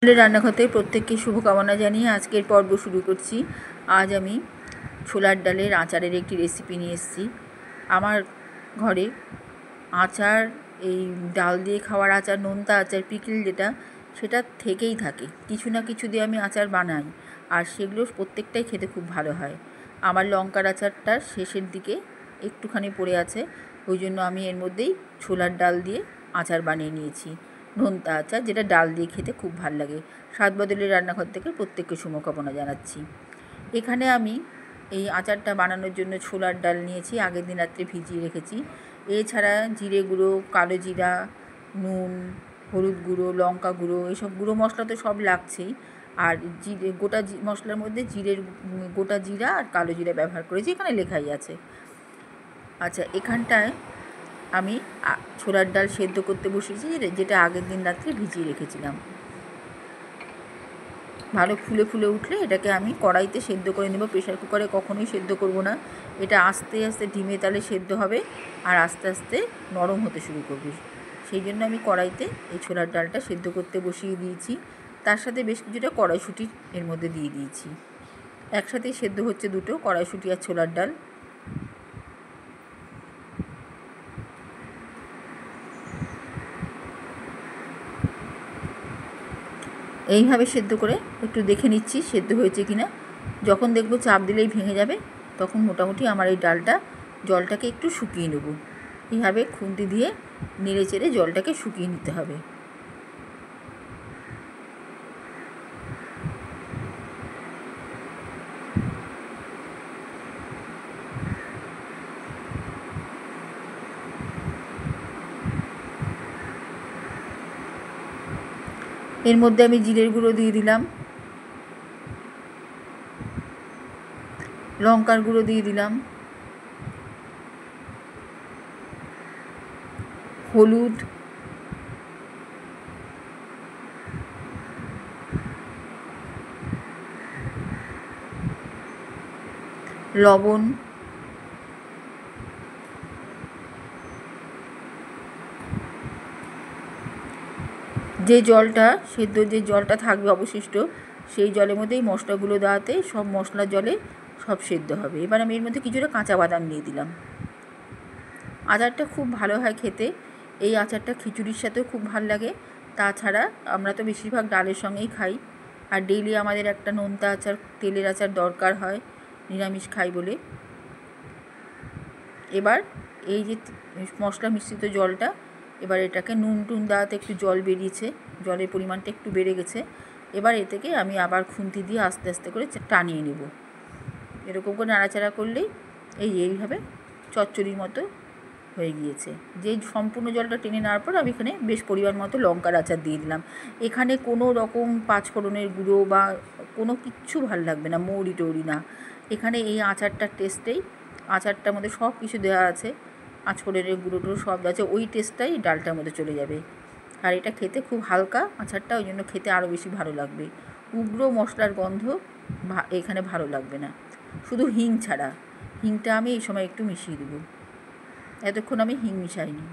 রান্নাঘরে প্রত্যেককে শুভকামনা জানিয়ে আজকের পর্ব শুরু করছি। আজ আমি ছোলার ডালের আচারের একটি রেসিপি নিয়ে এসেছি। আমার ঘরে আচার, এই ডাল দিয়ে খাওয়ার আচার, নোনতা আচার, পিকল যেটা, সেটা থেকেই থাকে। কিছু না কিছু দিয়ে আমি আচার বানাই, আর সেগুলো প্রত্যেকটাই খেতে খুব ভালো হয়। আমার লঙ্কার আচারটা শেষের দিকে একটুখানি পড়ে আছে, ওই জন্য আমি এর মধ্যেই ছোলার ডাল দিয়ে আচার বানিয়ে নিয়েছি, নোনতা আচার, যেটা ডাল দিয়ে খেতে খুব ভালো লাগে। স্বাদ বদলের রান্নাঘর থেকে প্রত্যেককে শুভকামনা জানাচ্ছি। এখানে আমি এই আচারটা বানানোর জন্য ছোলার ডাল নিয়েছি, আগের দিন রাত্রে ভিজিয়ে রেখেছি। এছাড়া জিরে গুঁড়ো, কালো জিরা, নুন, হলুদ গুঁড়ো, লঙ্কা গুঁড়ো, এইসব গুঁড়ো মশলা তো সব লাগছেই। আর জিরে গোটা মশলার মধ্যে গোটা জিরা আর কালো জিরা ব্যবহার করেছি, এখানে লেখাই আছে। আচ্ছা, এখানটায় আমি ছোলার ডাল সেদ্ধ করতে বসিয়েছি, যেটা আগের দিন রাত্রে ভিজিয়ে রেখেছিলাম। ভালো ফুলে ফুলে উঠলে এটাকে আমি কড়াইতে সেদ্ধ করে নেব। প্রেশার কুকারে কখনোই সেদ্ধ করব না। এটা আস্তে আস্তে ডিমে তালে সেদ্ধ হবে, আর আস্তে আস্তে নরম হতে শুরু করবে। সেই জন্য আমি কড়াইতে এই ছোলার ডালটা সেদ্ধ করতে বসিয়ে দিয়েছি। তার সাথে বেশ কিছুটা কড়াইশুঁটি এর মধ্যে দিয়ে দিয়েছি। একসাথেই সেদ্ধ হচ্ছে দুটো, কড়াইশুঁটি আর ছোলার ডাল। এইভাবে সেদ্ধ করে একটু দেখে নিচ্ছি সেদ্ধ হয়েছে কি না। যখন দেখব চাপ দিলেই ভেঙে যাবে, তখন মোটামুটি আমার এই ডালটা, জলটাকে একটু শুকিয়ে নেব। এইভাবে খুন্তি দিয়ে নেড়ে চেড়ে জলটাকে শুকিয়ে নিতে হবে। এর মধ্যে আমি জিরের গুঁড়ো দিয়ে দিলাম, লঙ্কার গুঁড়ো দিয়ে দিলাম, হলুদ, লবণ, যে জলটা থাকবে অবশিষ্ট, সেই জলের মধ্যেই মশলাগুলো দেওয়াতে সব মশলার জলে সব সেদ্ধ হবে। এবার আমি এর মধ্যে কিছুটা কাঁচা বাদাম দিয়ে দিলাম। আচারটা খুব ভালো হয় খেতে। এই আচারটা খিচুড়ির সাথেও খুব ভালো লাগে। তাছাড়া আমরা তো বেশিরভাগ ডালের সঙ্গেই খাই, আর ডেইলি আমাদের একটা নোনতা আচার, তেলের আচার দরকার হয়, নিরামিষ খাই বলে। এবার এই যে মশলা মিশ্রিত জলটা, এবার এটাকে নুন টুন দেওয়াতে একটু জল বেরিয়েছে, জলের পরিমাণটা একটু বেড়ে গেছে। এবার এ থেকে আমি আবার খুন্তি দিয়ে আস্তে আস্তে করে টানিয়ে নেব। এরকম করে নাড়াচাড়া করলেই এইভাবে চচ্চড়ির মতো হয়ে গিয়েছে। যে সম্পূর্ণ জলটা টেনে নেওয়ার পর আমি এখানে বেশ পরিমাণ মতো লঙ্কার আচার দিয়ে দিলাম। এখানে কোনো রকম পাঁচফোড়নের গুঁড়ো বা কোনো কিচ্ছু ভাল লাগবে না, মৌরি টৌরি না। এখানে এই আচারটার টেস্টেই, আচারটার মধ্যে সব কিছু দেওয়া আছে, পাঁচফোড়নের গুঁড়ো টুড়ো সব আছে, ওই টেস্টটাই ডালটার মধ্যে চলে যাবে। আর এটা খেতে খুব হালকা আচারটা, ওই জন্য খেতে আরও বেশি ভালো লাগবে। উগ্র মশলার গন্ধ এখানে ভালো লাগবে না, শুধু হিং ছাড়া। হিংটা আমি এই সময় একটু মিশিয়ে দেবো। এতক্ষণ আমি হিং মিশাইনি,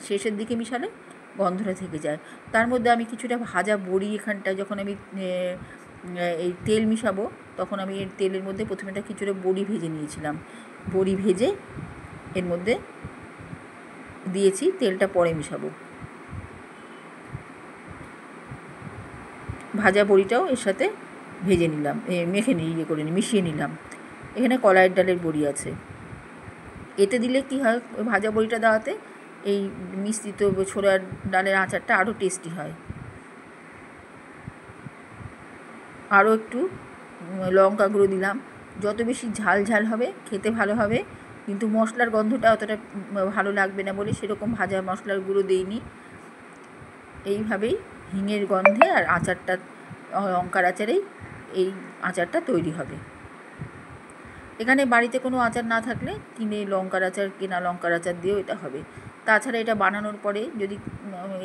শেষের দিকে মিশালে গন্ধটা থেকে যায়। তার মধ্যে আমি কিছুটা ভাজা বড়ি, এখানটায় যখন আমি এই তেল মিশাবো, তখন আমি এর তেলের মধ্যে প্রথমে কিছুটা বড়ি ভেজে নিয়েছিলাম। বড়ি ভেজে এর মধ্যে দিয়েছি, তেলটা পরে মিশাবো। ভাজা বড়িটাও এর সাথে ভেজে নিলাম, মিশিয়ে নিলাম। এখানে কলাইয়ের ডালের বড়ি আছে, এতে দিলে কি হয়, ওই ভাজা বড়িটা দেওয়াতে এই মিশ্রিত ছোলার ডালের আচারটা আরও টেস্টি হয়। আরও একটু লঙ্কা গুঁড়ো দিলাম। যত বেশি ঝাল ঝাল হবে খেতে ভালো হবে, কিন্তু মশলার গন্ধটা অতটা ভালো লাগবে না বলে সেরকম ভাজা মশলার গুঁড়ো দিইনি। এইভাবেই হিঙের গন্ধে আর আচারটা, লঙ্কার আচারেই এই আচারটা তৈরি হবে। এখানে বাড়িতে কোনো আচার না থাকলে কেনা লঙ্কার আচার দিয়েও এটা হবে। তাছাড়া এটা বানানোর পরে যদি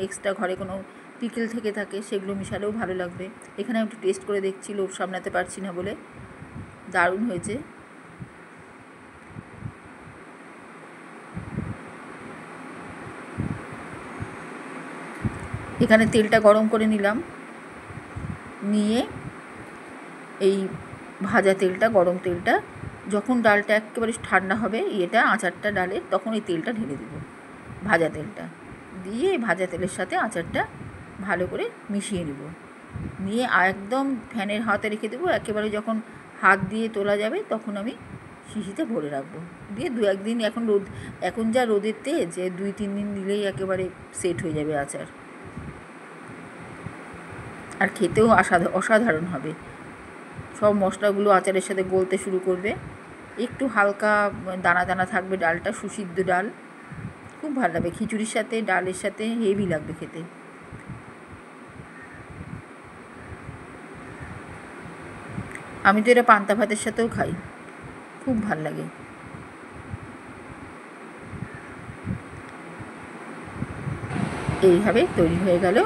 এক্সট্রা ঘরে কোনো পিকল থেকে থাকে, সেগুলো মিশালেও ভালো লাগবে। এখানে আমি একটু টেস্ট করে দেখছি, লোভ সামলাতে পারছি না বলে। দারুণ হয়েছে। এখানে তেলটা গরম করে নিলাম, নিয়ে এই ভাজা তেলটা, গরম তেলটা, যখন ডালটা একেবারে ঠান্ডা হবে আচারটা ডালের, তখন এই তেলটা ঢেলে দেবো, ভাজা তেলটা দিয়ে ভাজা তেলের সাথে আচারটা ভালো করে মিশিয়ে নেব। নিয়ে একদম ফ্যানের হাতে রেখে দেবো। একেবারে যখন হাত দিয়ে তোলা যাবে তখন আমি শিশিতে ভরে রাখবো। দিয়ে 2-1 দিন, এখন যা রোদের তেজ, 2-3 দিন দিলেই একেবারে সেট হয়ে যাবে আচার। আর খেতেও অসাধারণ হবে। সব মশলাগুলো আচারের সাথে গলতে শুরু করবে। একটু হালকা দানা দানা থাকবে ডালটা, সুসিদ্ধ ডাল, খুব ভালো লাগবে খিচুড়ির সাথে, ডালের সাথে হেভি লাগবে খেতে। আমি তো এটা পান্তা ভাতের সাথেও খাই, খুব ভাল লাগে। এইভাবে তৈরি হয়ে গেল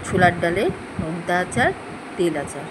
ছোলার ডালের নোনতা আচার, তেল আচার।